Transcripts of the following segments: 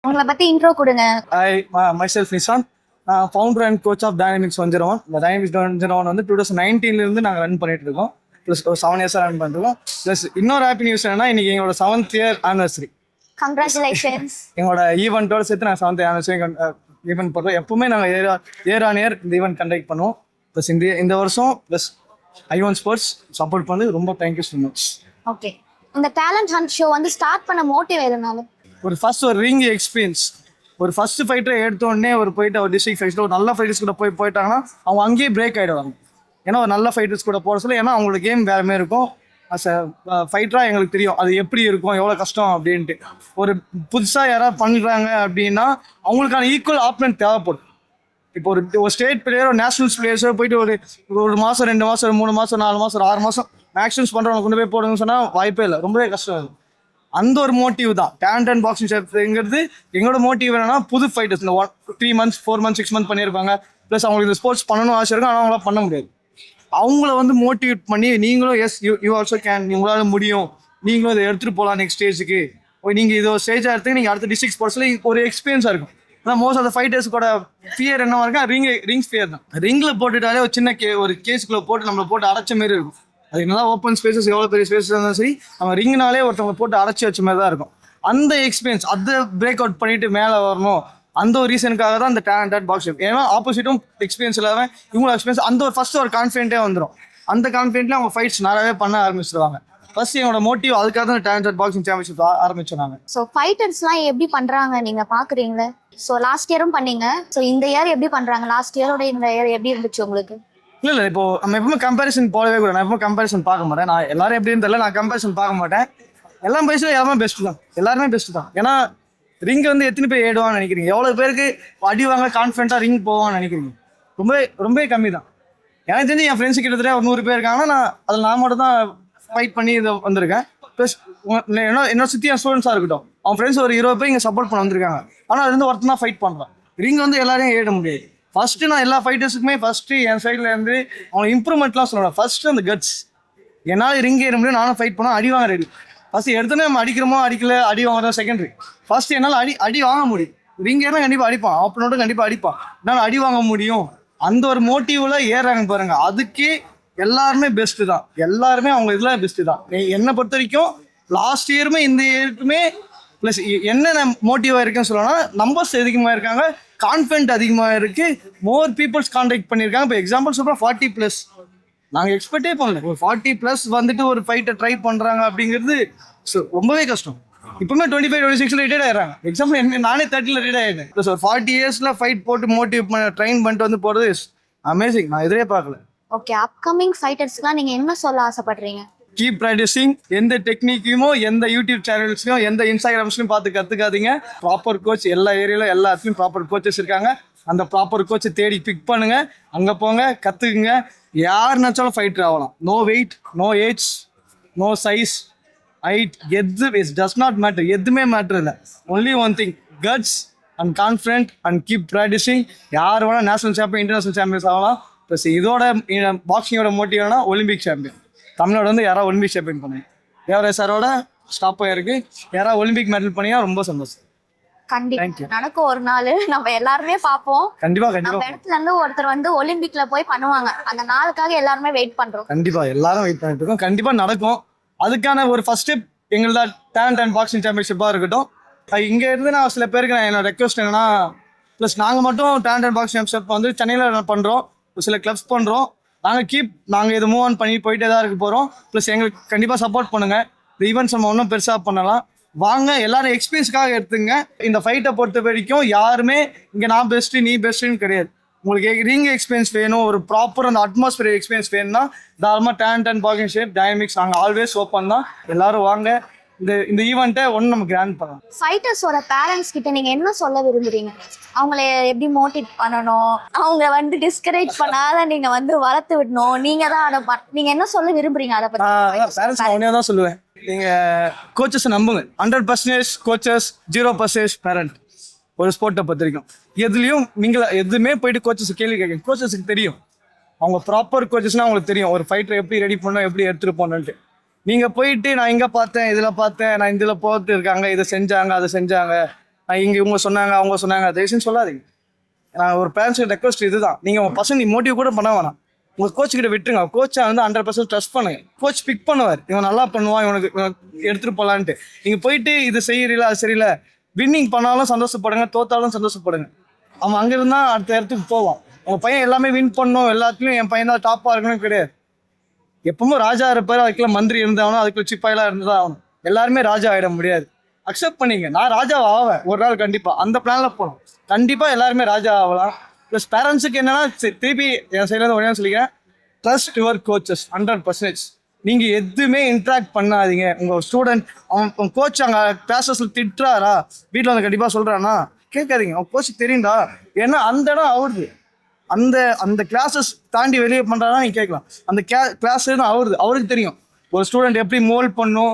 உங்கள பத்தி இன்ட்ரோ கொடுங்க. myself நிஷாந்த். நான் founder and coach of Dynamics 101. இந்த டைனமிக்ஸ் 101 வந்து 2019 நாங்கள் ரன் பண்ணிட்டு இருக்கோம். ப்ளஸ் ஒரு 7 இயர்ஸாக ரன் பண்ணிருக்கோம். ப்ளஸ் இன்னொரு ஹாப்பி நியூஸ் என்னன்னா, இன்னைக்கு எங்களோட 7th இயர் ஆனிவர்சரி. கங்க்ராச்சுலேஷன்ஸ். எங்களோட ஈவெண்ட்டோட சேர்த்து நாங்கள் 7th ஆனிவர்சரி ஈவெண்ட் பண்ணுறோம். எப்பவுமே நாங்கள் இயர் ஆன் இயர் இந்த ஈவெண்ட் கண்டக்ட் பண்ணுவோம். ப்ளஸ் இந்த வருஷம் ப்ளஸ் ஐஒன் ஸ்போர்ட்ஸ் சப்போர்ட் பண்ணி ரொம்ப தேங்க்யூ ஸோ மச். ஓகே, இந்த டேலண்ட் ஹண்ட் ஷோ வந்து ஸ்டார்ட் பண்ண மோட்டிவ் எதுனால? ஒரு ரிங் எக்ஸ்பீரியன்ஸ். ஒரு ஃபர்ஸ்ட் ஃபைட்டரை எடுத்த உடனே ஒரு டிஸ்ட்ரிக்ட் ஃபைட்ஸில் ஒரு நல்ல ஃபைட்டர்ஸ் கூட போயிட்டாங்கன்னா அவங்க அங்கேயே பிரேக் ஆகிடுவாங்க. ஏன்னா ஒரு நல்ல ஃபைட்டர்ஸ் கூட போகிற சொல்ல, ஏன்னா அவங்களோட கேம் வேறு மாதிரி இருக்கும். அஸ் அ ஃபைட்டராக எங்களுக்கு தெரியும் அது எப்படி இருக்கும், எவ்வளோ கஷ்டம் அப்படின்ட்டு. ஒரு புதுசாக யாராவது பண்ணுறாங்க அப்படின்னா அவங்களுக்கான ஈக்குவல் ஆப்னன்ட் தேவைப்படும். இப்போ ஒரு ஸ்டேட் பிளேயர், ஒரு நேஷனல்ஸ் பிளேயர்ஸோ போயிட்டு ஒரு மாதம் 2 மாதம் 3 மாதம் 4 மாதம் 6 மாதம் மேக்ஸிமம்ஸ் பண்ணுறவங்க கொண்டு போய் போடுங்கன்னு சொன்னால் வாய்ப்பே இல்லை, ரொம்பவே கஷ்டம் அது. அந்த ஒரு மோட்டிவ் தான் டேலண்ட் அண்ட் பாக்ஸிங் ஷேப்ங்கிறது. எங்களோட மோட்டிவ் என்னன்னா, புது ஃபைட்டர்ஸ் இந்த 3 months 4 months 6 months பண்ணியிருப்பாங்க. ப்ளஸ் அவங்களுக்கு இந்த ஸ்போர்ட்ஸ் பண்ணணும் ஆசை இருக்கும், ஆனால் அவங்களால பண்ண முடியாது. அவங்கள வந்து மோட்டிவேட் பண்ணி, நீங்களும் எஸ் யூ ஆல்சோ கேன், உங்களால் முடியும், நீங்களும் இதை எடுத்துகிட்டு போகலாம் நெக்ஸ்ட் ஸ்டேஜுக்கு. நீங்கள் இது ஒரு ஸ்டேஜாக எடுத்து நீங்கள் அடுத்த டிஸ்ட்ரிக்ட் ஸ்போர்ட்ஸில் ஒரு எக்ஸ்பீரியன்ஸாக இருக்கும். ஆனால் மோஸ்ட் ஆஃப் த ஃபைட்டர்ஸோட ஃபியர் என்னவா இருக்கும், ரிங்ஸ் ஃபியர் தான். ரிங்கில் போட்டுட்டாலே ஒரு சின்ன ஒரு கேஸுக்குள்ளே போட்டு நம்மளை போட்டு அடைச்ச மாரி இருக்கும். அது என்னதான் ஓப்பன் ஸ்பேசஸ், எவ்வளோ பெரிய ஸ்பேசஸ் இருந்தாலும் சரி, நம்ம ரிங்னாலே ஒருத்தவங்க போட்டு அடைச்சி வச்ச மாதிரி தான் இருக்கும். அந்த எக்ஸ்பீரியன்ஸ், அதை பிரேக் அவுட் பண்ணிட்டு மேலே வரணும். அந்த ஒரு ரீசனுக்காக தான் இந்த டேலண்டட் பாக்ஸிங். ஏன்னா ஆப்போசிட்டும் எக்ஸ்பீரியன்ஸ் இல்லாமல் இவங்களோட எக்ஸ்பீரியன்ஸ், அந்த ஒரு ஃபர்ஸ்ட் ஒரு கான்ஃபிடென்ட்டே வந்துடும். அந்த கான்ஃபிடென்ட்ல அவங்க ஃபைட்ஸ் நிறையவே பண்ண ஆரம்பிச்சிருவாங்க. ஃபர்ஸ்ட் எங்களோட மோட்டிவ் அதுக்காக தான் டேலண்டட் பாக்ஸிங் சாம்பியன்ஷிப் ஆரம்பிச்சாங்க. ஸோ ஃபைட்டர்ஸ்லாம் எப்படி பண்றாங்க நீங்க பாக்குறீங்களே? ஸோ லாஸ்ட் இயரும் பண்ணீங்க, ஸோ இந்த இயர் எப்படி பண்றாங்க? லாஸ்ட் இயரோட இந்த இயர் எப்படி இருந்துச்சு உங்களுக்கு? இல்லை இப்போ நம்ம எப்பவுமே கம்பேரிசன் போடவே கூட. நான் எப்பவும் கம்பேரிசன் பார்க்க மாட்டேன். நான் எல்லாரும் எப்படின்னு தெரியல, நான் கம்பேரிசன் பார்க்க மாட்டேன். எல்லாம் பேசினா எல்லாமே பெஸ்ட் தான், எல்லாருமே பெஸ்ட் தான். ஏன்னா ரிங் வந்து எத்தனை பேர் ஏடுவான்னு நினைக்கிறீங்க? எவ்வளோ பேருக்கு அடி வாங்க கான்ஃபிடென்ட்டாக ரிங் போவான்னு நினைக்கிறீங்க? ரொம்ப கம்மி தான். எனக்கு தெரிஞ்சு என் ஃப்ரெண்ட்ஸு கிட்டத்தட்ட ஒரு 100 பேர் இருக்காங்கன்னா, நான் மட்டும் தான் ஃபைட் பண்ணி இதை வந்திருக்கேன். ப்ளஸ் என்னோட சுற்றி என் ஸ்டூடெண்ட்ஸாக இருக்கட்டும், அவன் ஃப்ரெண்ட்ஸ் ஒரு 20 பேர் இங்கே சப்போர்ட் பண்ண வந்திருக்காங்க. ஆனால் அது வந்து ஒருத்தன் தான் ஃபைட் பண்ணுறான். ரிங் வந்து எல்லாரையும் ஏட முடியாது. ஃபர்ஸ்ட்டு நான் எல்லா ஃபைட்டர்ஸுக்குமே ஃபர்ஸ்ட்டு என் சைடில் இருந்து அவங்க இம்ப்ரூவ்மெண்ட்லாம் சொல்லணும். ஃபர்ஸ்ட்டு அந்த கட்ஸ், என்னால் ரிங் ஏற முடியும், நானும் ஃபைட் பண்ணோம், அடி வாங்க ரெடி. ஃபர்ஸ்ட் எடுத்தோன்னே நம்ம அடிக்கிறோமோ அடிக்கல, அடி வாங்குறோம் செகண்டரி. ஃபர்ஸ்ட் என்னால் அடி வாங்க முடியும். ரிங் ஏறினா கண்டிப்பாக அடிப்பான், ஆப்பனோட கண்டிப்பாக அடிப்பான், என்னால் அடி வாங்க முடியும். அந்த ஒரு மோட்டிவில் ஏறாங்க பாருங்க. அதுக்கே எல்லாருமே பெஸ்ட்டு தான், எல்லாருமே அவங்க இதில் பெஸ்ட்டு தான். என்னை பொறுத்த வரைக்கும் லாஸ்ட் இயருமே இந்த இயருக்குமே ப்ளஸ் என்னென்ன மோட்டிவாக இருக்குன்னு சொல்லணும்னா, நம்பர்ஸ் அதிகமாக இருக்காங்க, கான்ஃபிடென்ட் அதிகமாக இருக்குது, மோர் பீப்புள்ஸ் கான்டாக்ட் பண்ணியிருக்காங்க. இப்போ எக்ஸாம்பிள் சொல்கிறோம் 40+. நாங்கள் எக்ஸ்பெக்டே பண்ணல, ஒரு 40+ வந்துட்டு ஒரு ஃபைட்டை ட்ரை பண்ணுறாங்க அப்படிங்கிறது ரொம்பவே கஷ்டம். இப்போவுமே 25-26 ரிட்டையர்ட் ஆயிடுறாங்க. எக்ஸாம்பிள் நானே 30 ரிட்டையர்ட் ஆகிட்டேன். ப்ளஸ் ஒரு 40 இயர்ஸில் ஃபைட் போட்டு மோட்டிவ் ட்ரைன் பண்ணிட்டு வந்து போகிறது அமேசிங். நான் எதிரே பார்க்கல. ஓகே, அப்கமிங் ஃபைட்டர்ஸ்க்குலாம் நீங்கள் என்ன சொல்ல ஆசைப்படுறீங்க? Keep practising. எந்த டெக்னிக்கையுமோ எந்த யூடியூப் சேனல்ஸ்லையும் எந்த இன்ஸ்டாகிராம்ஸ்லையும் பார்த்து கற்றுக்காதீங்க. ப்ராப்பர் கோச் எல்லா ஏரியாவிலும் எல்லா இடத்துலையும் ப்ராப்பர் கோச்சஸ் இருக்காங்க. அந்த ப்ராப்பர் கோச்சை தேடி பிக் பண்ணுங்க, அங்கே போங்க, கற்றுக்குங்க. யார் நினச்சாலும் ஃபைட்டர் ஆகலாம். No weight, no age, no size, height, is does not matter. எதுவுமே மேட்டர் இல்லை. Only one thing, guts and confident and keep practicing. யார் வேணால் நேஷனல் சாம்பியன், இன்டர்நேஷனல் சாம்பியன்ஸ் ஆகலாம். ப்ளஸ் இதோட பாக்ஸிங்கோட மோட்டிவ்னா ஒலிம்பிக் சாம்பியன். தமிழ்நாடு வந்து யாராவது ஒலிம்பிக் சாம்பியன் பண்ணுங்க. தேவராஜ் சாரோட ஸ்டாப்பாக இருக்கு. யாராவது ஒலிம்பிக் மெடல் பண்ணியா ரொம்ப சந்தோஷம். கண்டிப்பா நடக்கும் ஒரு நாள், நம்ம எல்லாருமே பார்ப்போம். கண்டிப்பா நம்ம இடத்துல இருந்து ஒருத்தர் வந்து ஒலிம்பிக்ல போய் பண்ணுவாங்க. அந்த நாளுக்காக எல்லாருமே வெயிட் பண்றோம். கண்டிப்பா எல்லாரும் வெயிட் பண்ணிட்டு இருக்கோம். கண்டிப்பா நடக்கும். அதுக்கான ஒரு ஃபர்ஸ்ட் ஸ்டெப் எங்களோட டேலண்ட் அண்ட் பாக்ஸிங் சாம்பியன்ஷிப்பாக இருக்கட்டும். இங்கே இருந்து நான் சில பேருக்கு நான் என்னோட ரெக்வஸ்ட் என்னன்னா, ப்ளஸ் நாங்கள் மட்டும் டேலண்ட் அண்ட் பாக்ஸிங் சாம்பியன்ஷிப் வந்து சென்னையில் பண்ணுறோம், சில கிளப்ஸ் பண்ணுறோம். நாங்கள் இதை மூவ் ஆன் பண்ணி போயிட்டே தான் இருக்க போகிறோம். ப்ளஸ் எங்களுக்கு கண்டிப்பாக சப்போர்ட் பண்ணுங்கள். இந்த ஈவெண்ட்ஸ் நம்ம இன்னும் பெருசாக பண்ணலாம். வாங்க, எல்லாரும் எக்ஸ்பீரியன்ஸ்க்காக எடுத்துங்க. இந்த ஃபைட்டை பொறுத்த வரைக்கும் யாருமே இங்கே நான் பெஸ்ட்டு நீ பெஸ்ட்டுன்னு கிடையாது. உங்களுக்கு ரிங் எக்ஸ்பீரியன்ஸ் வேணும், ஒரு ப்ராப்பர் அந்த அட்மாஸ்பியர் எக்ஸ்பீரியன்ஸ் வேணும்னா தாராளமாக talent and boxing shape dynamics நாங்கள் ஆல்வேஸ் ஓப்பன் தான். எல்லாரும் வாங்க, இந்த ஈவெண்ட்டை நம்ம கிராண்ட் பண்ணலாம். ஃபைட்டர்ஸோட பேரண்ட்ஸ் கிட்ட நீங்க என்ன சொல்ல விரும்புறீங்க? அவங்கள எப்படி மோட்டிவேட் பண்ணணும், அவங்க வந்து டிஸ்கரேஜ் பண்ணாத நீங்க வந்து வளர்த்து விடணும், நீங்க என்ன சொல்ல விரும்புறீங்க? அதை பத்தி பேரண்ட்ஸ் ஒன்னே தான் சொல்லுவேன், நீங்க கோச்சஸ் நம்புங்க. 100% கோச்சஸ், 0% பேரண்ட். ஒரு ஸ்போர்ட்டை பொறுத்த வரைக்கும் எதுலையும் நீங்கள் எதுவுமே போயிட்டு கோச்சஸ் கேள்வி கேட்க. கோச்சஸுக்கு தெரியும், அவங்க ப்ராப்பர் கோச்சஸ்னா அவங்களுக்கு தெரியும் ஒரு ஃபைட்டரை எப்படி ரெடி பண்ணணும், எப்படி எடுத்துட்டு போகணுன்ட்டு. நீங்கள் போயிட்டு நான் இங்கே பார்த்தேன், இதில் பார்த்தேன், நான் இதில் போட்டு இருக்காங்க, இதை செஞ்சாங்க, அதை செஞ்சாங்க, இங்கே இவங்க சொன்னாங்க அவங்க சொன்னாங்க தயவுசெய்து சொல்லாதீங்க. நான் ஒரு பேரண்ட்ஸ் ரெக்வஸ்ட் இதுதான், நீங்கள் உங்கள் பசங்க நீ மோட்டிவ் கூட பண்ண வேணாம், உங்கள் கோச் கிட்ட விட்டுருங்க. கோச்சை வந்து 100% ட்ரஸ்ட் பண்ணுங்க. கோச் பிக் பண்ணுவார், இவன் நல்லா பண்ணுவான், இவனுக்கு எடுத்துகிட்டு போகலான்ட்டு. நீங்கள் போயிட்டு இது செய்யறீங்களா அது சரியில்லை, வின்னிங் பண்ணாலும் சந்தோஷப்படுங்க, தோத்தாலும் சந்தோஷப்படுங்க. அவன் அங்கே இருந்தால் அடுத்த இடத்துக்கு போவான். உங்கள் பையன் எல்லாமே வின் பண்ணணும், எல்லாத்துலேயும் என் பையன் தான் டாப்பாக இருக்கணும் கிடையாது. எப்பவுமே ராஜா இருப்பார், அதுக்குள்ள மந்திரி இருந்தாலும் அதுக்குள்ள சிப்பாயெல்லாம் இருந்துதான் ஆகணும். எல்லாருமே ராஜா ஆகிட முடியாது. அக்செப்ட் பண்ணிங்க, நான் ராஜா ஆவேன் ஒரு நாள் கண்டிப்பாக, அந்த பிளானில் போகணும். கண்டிப்பாக எல்லாருமே ராஜா ஆகலாம். ப்ளஸ் பேரண்ட்ஸுக்கு என்னன்னா திருப்பி என் சைட்லேருந்து ஒரே சொல்லிக்கிறேன், ட்ரஸ்ட் யுவர் கோச்சஸ் 100%. நீங்கள் எதுவுமே இன்ட்ராக்ட் பண்ணாதீங்க. உங்கள் ஸ்டூடெண்ட் அவன் கோச் அங்கே கிளாஸஸில் திட்டுறாரா, வீட்டில் வந்து கண்டிப்பாக சொல்கிறானா கேட்காதீங்க, அவன் கோச்சுக்கு தெரியும்டா. ஏன்னா அந்த இடம் அவருது. அந்த அந்த கிளாஸஸ் தாண்டி வெளியே பண்ணுறானா நீங்கள் கேட்கலாம். அந்த கிளாஸ் அவருது, அவருக்கு தெரியும் ஒரு ஸ்டூடெண்ட் எப்படி மோல்ட் பண்ணும்,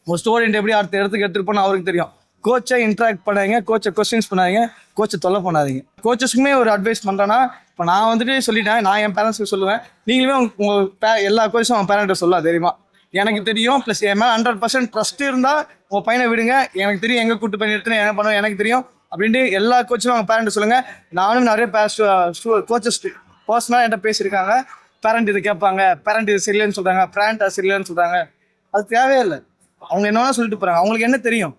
ஒரு ஸ்டூடெண்ட் எப்படி அடுத்த இடத்துக்கு எடுத்துகிட்டு போனால் அவருக்கு தெரியும். கோச்சை இன்ட்ராக்ட் பண்ணாதீங்க, கோச்சை கொஸ்டின்ஸ் பண்ணாதீங்க, கோச்சை தொல்லை பண்ணாதீங்க. கோச்சஸுக்குமே ஒரு அட்வைஸ் பண்ணுறேன்னா, இப்போ நான் வந்துட்டு சொல்லிட்டேன், நான் என் பேரண்ட்ஸுக்கு சொல்லுவேன், நீங்களுமே உங்கள் எல்லா கோச்சும் அவன் பேரண்ட்டை சொல்லலாம் தெரியுமா. எனக்கு தெரியும், ப்ளஸ் என் மேலே 100% ட்ரஸ்ட் இருந்தால் உங்கள் பையனை விடுங்க, எனக்கு தெரியும் எங்கே கூட்டு போய் நிறுத்தினேன் என்ன பண்ணுவேன் எனக்கு தெரியும் அப்படின்ட்டு எல்லா கோச்சும் அவங்க பேரண்ட்டை சொல்லுங்கள். நானும் நிறைய கோச்சஸ் பர்சனலாக என்கிட்ட பேசியிருக்காங்க. பேரண்ட் இது கேட்பாங்க, பேரண்ட் இது சரியில்லைன்னு சொல்கிறாங்க, பேரண்ட் அது சரியில்லைன்னு சொல்கிறாங்க. அது தேவையில்லை, அவங்க என்ன சொல்லிட்டு போகிறாங்க. அவங்களுக்கு என்ன தெரியும்,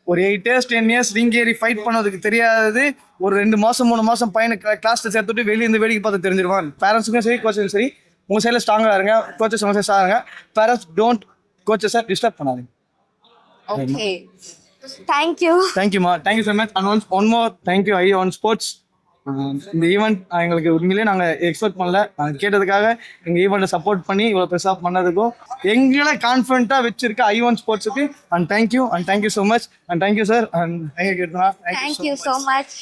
ஒரு 8 years 10 years ரிங் ஏறி ஃபைட் பண்ணதுக்கு தெரியாதது ஒரு 2 மாதம் 3 மாதம் பையனை கிளாஸில் சேர்த்துட்டு வெளியே இருந்து வேடிக்கை பார்த்து தெரிஞ்சிருவான். பேரண்ட்ஸுக்கும் சரி கோச்சஸும் சரி, உங்கள் சைடில் ஸ்ட்ராங்காக இருங்க, கோச்சஸ் உங்கள் சைட் இருங்க. பேரண்ட்ஸ் டோன்ட் கோச்சஸை டிஸ்டர்ப் பண்ணாதீங்க. Okay, thank you. தேங்க்யூமா, thank you so much. And one more thank you IE1 sports. இந்த ஈவெண்ட் எங்களுக்கு உண்மையிலே நாங்கள் எக்ஸ்பெக்ட் பண்ணல. நாங்கள் கேட்டதுக்காக எங்கள் ஈவெண்ட்டை சப்போர்ட் பண்ணி இவ்வளோ பெருசாக பண்ணதுக்கும் எங்களை கான்ஃபிடென்ட்டாக வச்சிருக்க IE1 ஸ்போர்ட்ஸுக்கு and thank you so much. And thank you sir. And thank you so much.